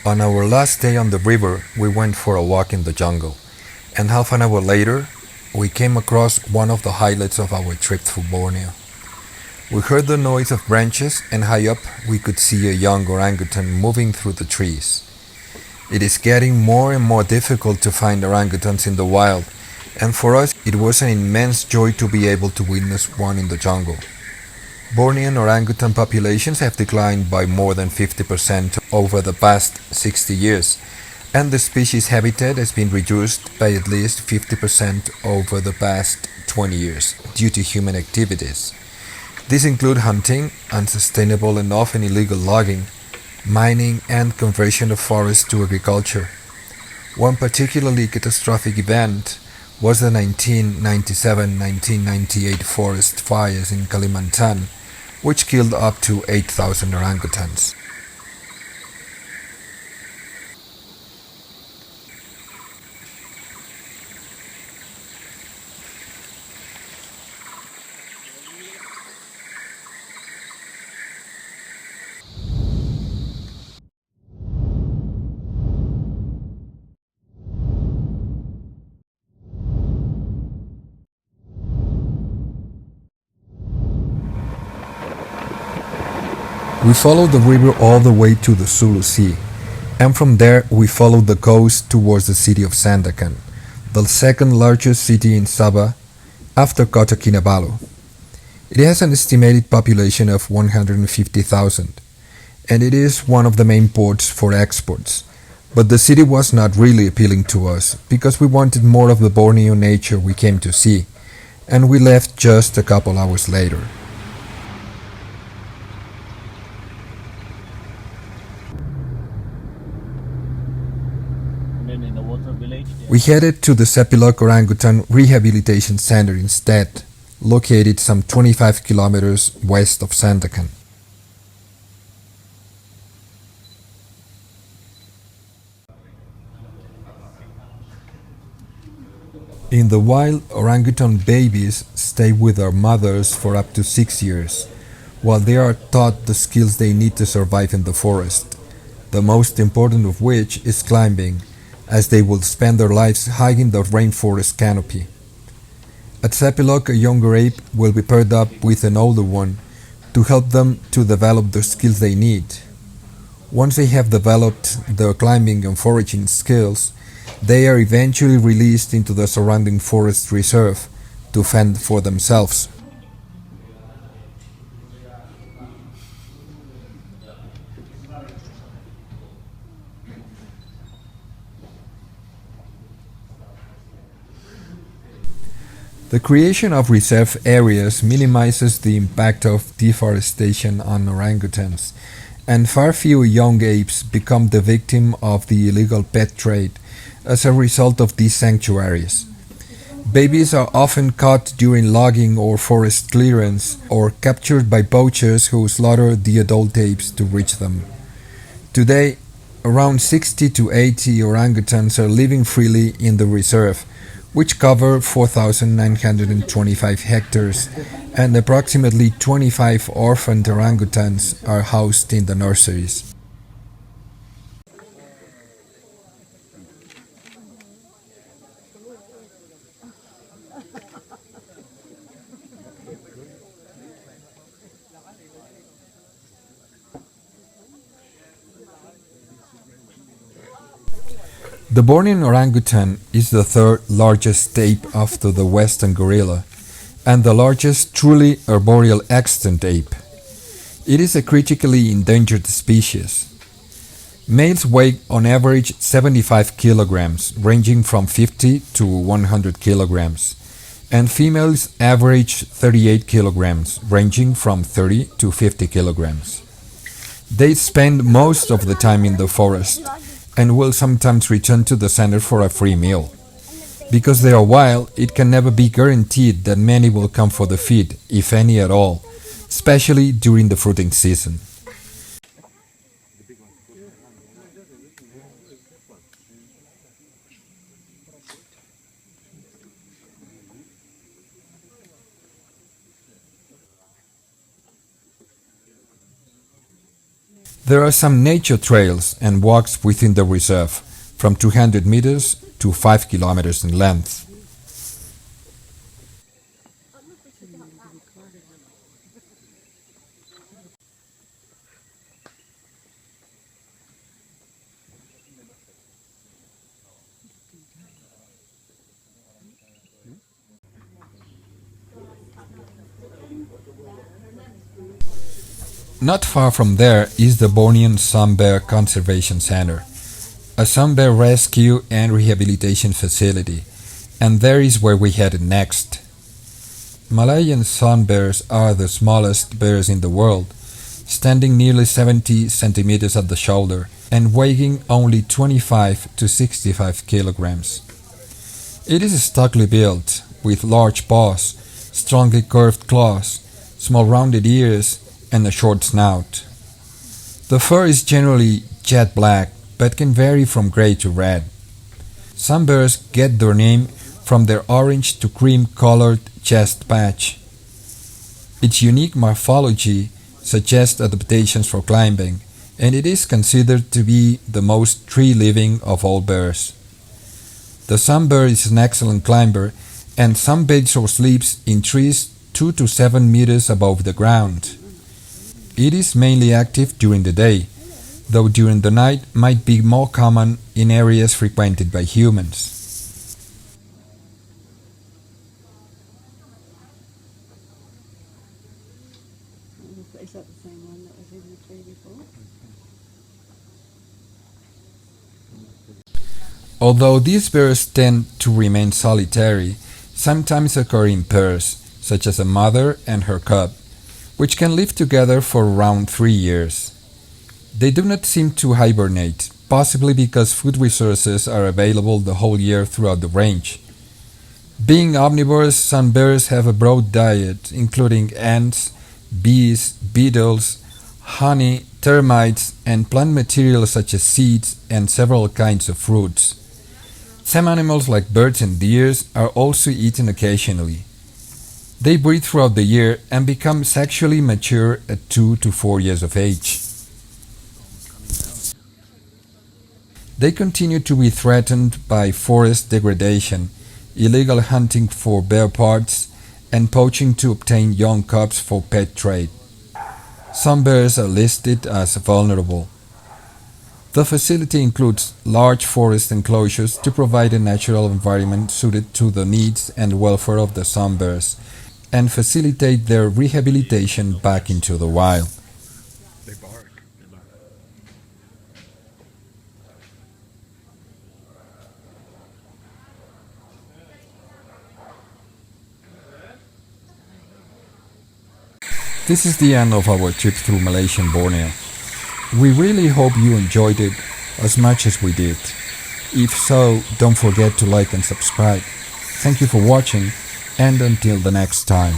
On our last day on the river, we went for a walk in the jungle, and half an hour later, we came across one of the highlights of our trip through Borneo. We heard the noise of branches, and high up, we could see a young orangutan moving through the trees. It is getting more and more difficult to find orangutans in the wild, and for us, it was an immense joy to be able to witness one in the jungle. Bornean orangutan populations have declined by more than 50% over the past 60 years, and the species habitat has been reduced by at least 50% over the past 20 years due to human activities. These include hunting, unsustainable and often illegal logging, mining, and conversion of forests to agriculture. One particularly catastrophic event was the 1997-1998 forest fires in Kalimantan, which killed up to 8,000 orangutans. We followed the river all the way to the Sulu Sea, and from there we followed the coast towards the city of Sandakan, the second largest city in Sabah after Kota Kinabalu. It has an estimated population of 150,000, and it is one of the main ports for exports. But the city was not really appealing to us because we wanted more of the Borneo nature we came to see, and we left just a couple hours later. We headed to the Sepilok Orangutan Rehabilitation Center instead, located some 25 kilometers west of Sandakan. In the wild, orangutan babies stay with their mothers for up to 6 years, while they are taught the skills they need to survive in the forest, the most important of which is climbing, as they will spend their lives hiking the rainforest canopy. At Sepilok, a younger ape will be paired up with an older one to help them to develop the skills they need. Once they have developed their climbing and foraging skills, they are eventually released into the surrounding forest reserve to fend for themselves. The creation of reserve areas minimizes the impact of deforestation on orangutans, and far fewer young apes become the victim of the illegal pet trade as a result of these sanctuaries. Babies are often caught during logging or forest clearance, or captured by poachers who slaughter the adult apes to reach them. Today, around 60 to 80 orangutans are living freely in the reserve, which cover 4,925 hectares, and approximately 25 orphaned orangutans are housed in the nurseries. The Bornean orangutan is the third largest ape after the western gorilla, and the largest truly arboreal extant ape. It is a critically endangered species. Males weigh on average 75 kilograms, ranging from 50 to 100 kilograms, and females average 38 kilograms, ranging from 30 to 50 kilograms. They spend most of the time in the forest and will sometimes return to the center for a free meal. Because they are wild, it can never be guaranteed that many will come for the feed, if any at all, especially during the fruiting season. There are some nature trails and walks within the reserve, from 200 meters to 5 kilometers in length. Not far from there is the Bornean Sun Bear Conservation Center, a sun bear rescue and rehabilitation facility, and there is where we headed next. Malayan sun bears are the smallest bears in the world, standing nearly 70 centimeters at the shoulder and weighing only 25 to 65 kilograms. It is stockily built, with large paws, strongly curved claws, small rounded ears, and a short snout. The fur is generally jet black, but can vary from gray to red. Some bears get their name from their orange to cream colored chest patch. Its unique morphology suggests adaptations for climbing, and it is considered to be the most tree-living of all bears. The sun bear is an excellent climber and sunbathes or sleeps in trees 2 to 7 meters above the ground. It is mainly active during the day, though during the night might be more common in areas frequented by humans. Is that the same one that was in the tree before? Although these bears tend to remain solitary, sometimes occur in pairs, such as a mother and her cub, which can live together for around 3 years. They do not seem to hibernate, possibly because food resources are available the whole year throughout the range. Being omnivores, sun bears have a broad diet, including ants, bees, beetles, honey, termites, and plant material such as seeds and several kinds of fruits. Some animals like birds and deer are also eaten occasionally. They breed throughout the year and become sexually mature at 2 to 4 years of age. They continue to be threatened by forest degradation, illegal hunting for bear parts, and poaching to obtain young cubs for pet trade. Some bears are listed as vulnerable. The facility includes large forest enclosures to provide a natural environment suited to the needs and welfare of the sun bears and facilitate their rehabilitation back into the wild. They bark. This is the end of our trip through Malaysian Borneo. We really hope you enjoyed it as much as we did. If so, don't forget to like and subscribe. Thank you for watching, and until the next time.